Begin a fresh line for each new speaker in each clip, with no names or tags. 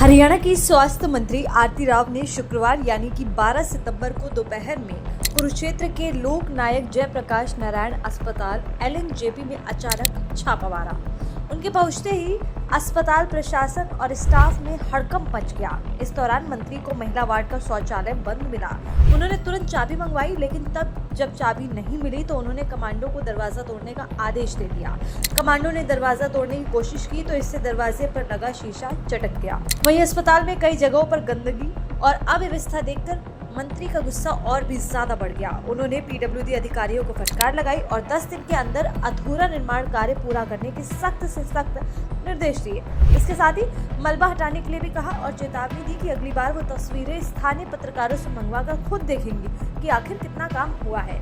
हरियाणा की स्वास्थ्य मंत्री आरती राव ने शुक्रवार यानी कि 12 सितंबर को दोपहर में कुरुक्षेत्र के लोक नायक जयप्रकाश नारायण अस्पताल एलएनजेपी में अचानक छापा मारा। उनके पहुंचते ही अस्पताल प्रशासन और स्टाफ में हड़कंप मच गया। इस दौरान मंत्री को महिला वार्ड का शौचालय बंद मिला। उन्होंने तुरंत चाबी मंगवाई, लेकिन तब जब चाबी नहीं मिली तो उन्होंने कमांडो को दरवाजा तोड़ने का आदेश दे दिया। कमांडो ने दरवाजा तोड़ने की कोशिश की तो इससे दरवाजे पर लगा शीशा चटक गया। वहीं अस्पताल में कई जगहों पर गंदगी और अव्यवस्था देखकर मंत्री का गुस्सा और भी ज्यादा बढ़ गया। उन्होंने पीडब्ल्यूडी अधिकारियों को फटकार लगाई और 10 दिन के अंदर अधूरा निर्माण कार्य पूरा करने के सख्त से सख्त निर्देश दिए। इसके साथ ही मलबा हटाने के लिए भी कहा और चेतावनी दी कि अगली बार वो तस्वीरें स्थानीय पत्रकारों से मंगवाकर खुद देखेंगी कि आखिर कितना काम हुआ है।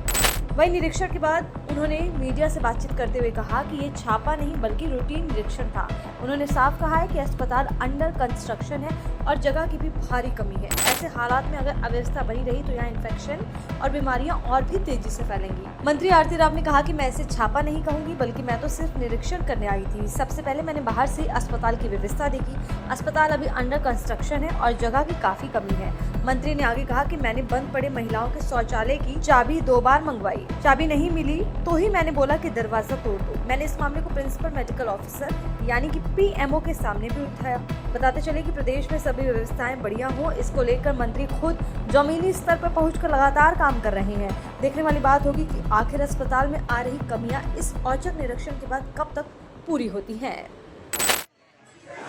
वहीं निरीक्षण के बाद उन्होंने मीडिया से बातचीत करते हुए कहा कि ये छापा नहीं बल्कि रूटीन निरीक्षण था। उन्होंने साफ कहा है कि अस्पताल अंडर कंस्ट्रक्शन है और जगह की भी भारी कमी है। ऐसे हालात में अगर अव्यवस्था बनी रही तो यहाँ इन्फेक्शन और बीमारियां और भी तेजी से फैलेंगी। मंत्री आरती राव ने कहा कि मैं इसे छापा नहीं कहूंगी बल्कि मैं तो सिर्फ निरीक्षण करने आई थी। सबसे पहले मैंने बाहर से अस्पताल की व्यवस्था देखी। अस्पताल अभी अंडर कंस्ट्रक्शन है और जगह की काफी कमी है। मंत्री ने आगे कहा कि मैंने बंद पड़े महिलाओं के शौचालय की चाबी 2 बार मंगवाई। चाबी नहीं मिली तो ही मैंने बोला कि दरवाजा तोड़ दो। मैंने इस मामले को प्रिंसिपल मेडिकल ऑफिसर यानी कि पीएमओ के सामने भी उठाया। बताते चले कि प्रदेश में सभी व्यवस्थाएं बढ़िया हो, इसको लेकर मंत्री खुद जमीनी स्तर पर पहुंचकर लगातार काम कर रहे हैं। देखने वाली बात होगी कि आखिर अस्पताल में आ रही कमियां इस औचक निरीक्षण के बाद कब तक पूरी होती हैं।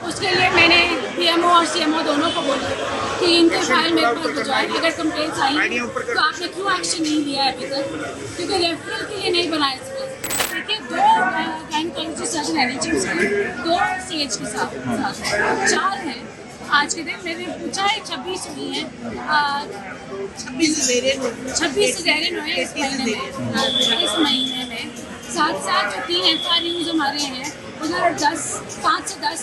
उसके लिए मैंने पीएमओ और सीएमओ दोनों को बोला कि इनके फाइल मेरे पास भिजवाएं। अगर कंप्लेंट्स आई तो आपने क्यों एक्शन नहीं लिया है अभी तक, क्योंकि रेफरल के लिए नहीं बनाया स्पेस। देखिए, 2 गायनेकोलॉजिस्ट सर्जन एनएचएम्स के, 2 सीएच के साथ 4 हैं। आज के दिन मैंने पूछा है 26 हुई हैं, 26 सिजेरियन हुए इस महीने में। साथ जो 3 एफआरयूज हमारे हैं उधर 5 से 10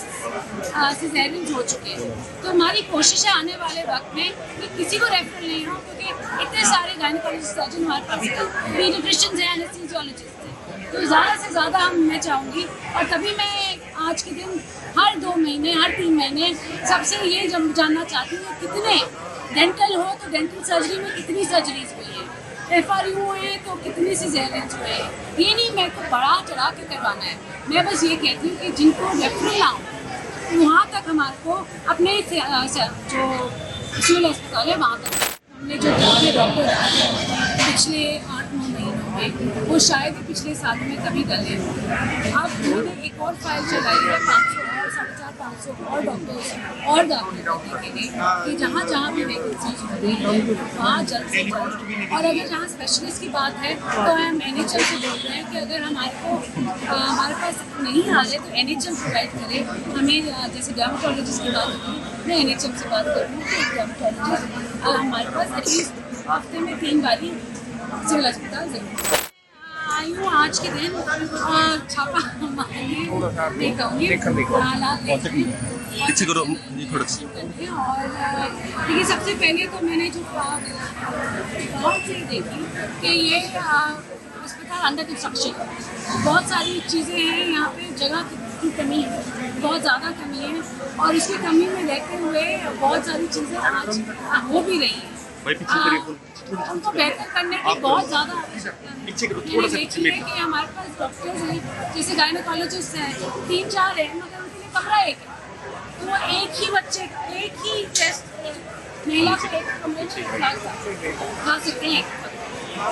सिजेरियन हो चुके हैं। तो हमारी कोशिश है आने वाले वक्त में कि किसी को रेफरल नहीं हो, क्योंकि इतने सारे गायनेकोलॉजिस्ट सर्जन हमारे पास हैं, पीडियाट्रिशियंस हैं, एनेस्थीसियोलॉजिस्ट हैं। तो ज़्यादा से ज़्यादा मैं चाहूँगी, और तभी मैं आज के दिन हर 2 महीने हर 3 महीने सबसे ये जानना चाहती हूँ कितने डेंटल हो तो डेंटल सर्जरी में कितनी सर्जरीज हुई है, एफआरयू हुए तो कितने सिजेरियंस हुए हैं। ये नहीं मेरे को बढ़ा चढ़ा के करवाना है। मैं बस ये कहती हूँ कि जिनको रेफरल ना हो वहाँ तक हमारे को अपने जो सिविल अस्पताल है वहाँ तक हमने जो डॉक्टर पिछले 8-9 महीनों में वो शायद ही पिछले साल में कभी डले। अब उन्होंने एक और फाइल चलाई है 500 और 450-500 और डॉक्टर्स और दाखिल करने के लिए कि जहाँ जहाँ भी वैकेंसीज हो रही है वहाँ जल्द से जल्द। और अगर जहाँ स्पेशलिस्ट की बात है तो हम एनएचएम से बोल रहे हैं कि अगर हमारे पास नहीं आ रहे तो एनएचएम प्रोवाइड करे हमें। जैसे डर्मेटोलॉजिस्ट की बात होगी, मैं एनएचएम से बात करूँ तो एक डर्मेटोलॉजिस्ट हमारे पास एटलीस्ट हफ्ते में 3 बारी सिविल अस्पताल जरूर आई हूँ। आज के दिन छापा नहीं कहूँगी, और देखिए सबसे पहले तो मैंने जो बहुत से देखी कि ये अस्पताल अंडर कंस्ट्रक्शन, बहुत सारी चीज़ें हैं यहाँ पे, जगह की कमी है, बहुत ज़्यादा कमी है, और इसकी कमी में रहते हुए बहुत सारी चीज़ें आज हो भी रही हैं। उनको बेहतर करने की बहुत ज़्यादा आवश्यकता है। देखिए कि हमारे पास डॉक्टर्स हैं, जैसे गायनेकोलॉजिस्ट हैं 3-4 हैं, मगर उनके लिए कमरा एक है, तो वो एक ही बच्चे एक ही टेस्ट महिला को एक कमरे में खा सकते हैं।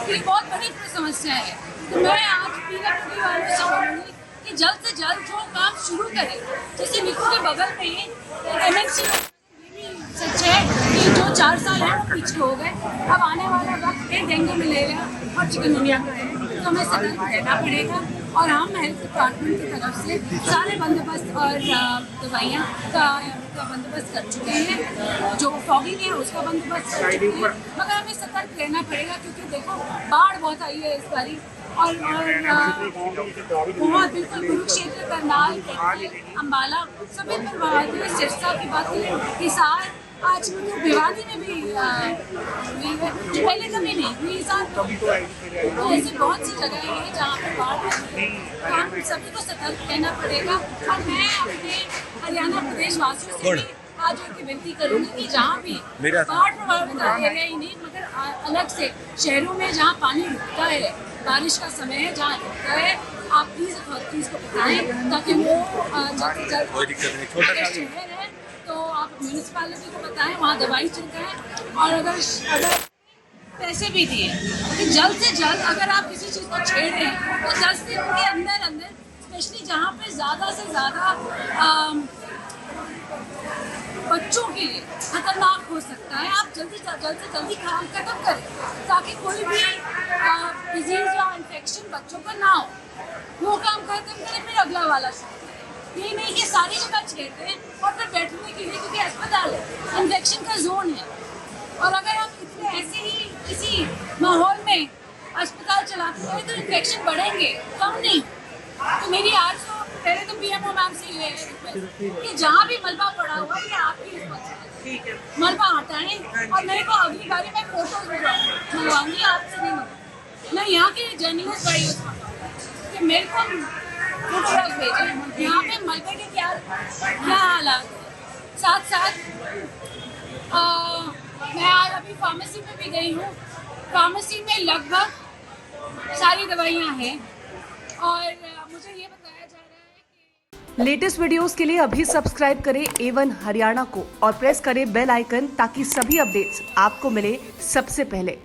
ये बहुत बड़ी समस्या है। तो मैं आज पीडब्ल्यूडी वालों से बोलूँगी कि जल्द से जल्द जो काम शुरू करें। जैसे निकू के बगल में एमएनसी सच है कि जो 4 साल है वो पीछे हो गए। अब आने वाला वक्त है डेंगू मलेरिया और चिकनगुनिया का है, तो हमें सतर्क रहना पड़ेगा। और हम हेल्थ डिपार्टमेंट की तरफ से सारे बंदोबस्त और दवाइयाँ का बंदोबस्त कर चुके हैं, जो फॉगिंग है उसका बंदोबस्त कर चुके हैं। मगर हमें सतर्क रहना पड़ेगा, क्योंकि देखो बाढ़ बहुत आई है इस बारी, और बहुत बिल्कुल कुरुक्षेत्र, करनाल, अम्बाला सभी प्रभावित हुए। सिरसा की बात करें, हिसार, आज तो भिवानी में भी जो पहले कभी नहीं हुई हिसार, तो ऐसी बहुत सी जगह है जहाँ पर बाढ़ आई है। तो हम सभी को सतर्क रहना पड़ेगा। और मैं अपने हरियाणा प्रदेश वासियों से भी आज एक विनती करूंगी कि जहाँ भी बाढ़ प्रभावित एरिया ही नहीं मगर अलग से शहरों में जहाँ पानी रुकता है, बारिश का समय है जहाँ रुकता है, आप प्लीज अथॉरिटीज को बताएं ताकि वो जल्द से जल्द,
कोई दिक्कत नहीं, छोटा
अगर शहर है तो आप म्यूनिसिपैलिटी को बताएं, वहाँ दवाई छिड़काएं, और अगर पैसे भी दिए कि जल्द से जल्द अगर आप किसी चीज़ को छेड़ रहे हैं तो 10 दिन के अंदर अंदर, स्पेशली जहाँ पे ज़्यादा से ज़्यादा बच्चों के लिए खतरनाक हो सकता है, आप जल्दी से जल्दी काम खत्म करें ताकि कोई भी डिजीज या इन्फेक्शन बच्चों को ना हो। वो काम खत्म करें, फिर अगला वाला शुरू करें। ये नहीं कि सारी जगह छेड़ते हैं और फिर बैठने के लिए, क्योंकि अस्पताल है, इन्फेक्शन का जोन है, और अगर आप इतने ऐसे ही किसी माहौल में अस्पताल चलाते हैं तो इन्फेक्शन बढ़ेंगे, कम नहीं। तो मेरी आज तो पहले तो पीएमओ मैम से ये रिक्वेस्ट कि जहाँ भी मलबा पड़ा हुआ है ये आपकी रिस्पॉन्सिबिलिटी है, मलबा हटाएं, और मेरे को अगली बारी मैं फोटोज मंगवाऊंगी आपसे, नहीं मैं यहाँ के जर्नलिस्ट भाई कि मेरे को फोटोग्राफ भेजें यहाँ पे मलबे के क्या हालात है। साथ साथ मैं आज अभी फार्मेसी में भी गई हूँ, फार्मेसी में लगभग सारी दवाइयाँ हैं, और मुझे ये बताया जा रहा है कि
लेटेस्ट वीडियोस के लिए अभी सब्सक्राइब करें A1 हरियाणा को और प्रेस करें बेल आइकन ताकि सभी अपडेट्स आपको मिले सबसे पहले।